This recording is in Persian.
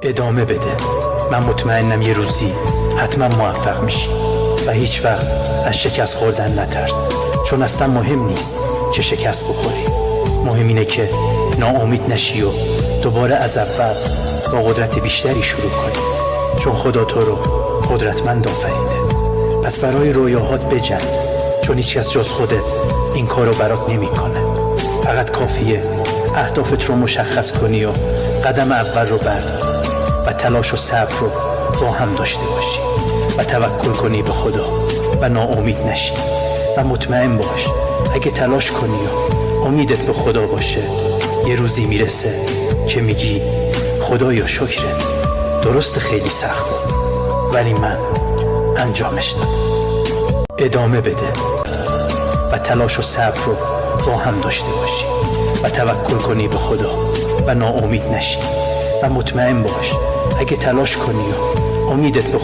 ادامه بده. من مطمئنم یه روزی حتما موفق میشی و هیچ وقت از شکست خوردن نترس، چون اصلا مهم نیست چه شکست بخوری. مهم اینه که ناامید نشی و دوباره از اول با قدرت بیشتری شروع کنی، چون خدا تو رو قدرتمند آفریده. پس برای رویاهات بجنگ، چون هیچ کس جز خودت این کارو برات نمیکنه. فقط کافیه اهدافت رو مشخص کنی و قدم اول رو برداری و تلاش و صبر رو با هم داشته باشی و توکل کنی به خدا و ناامید نشی و مطمئن باش اگه تلاش کنی و امیدت به خدا باشه، یه روزی میرسه که میگی خدایا شکرت. درست خیلی سخت بود ولی من انجامش دادم. ادامه بده و تلاش و صبر رو با هم داشته باشی و توکل کنی به خدا و ناامید نشی و مطمئن باش اگه تلاش کنی و امیدت به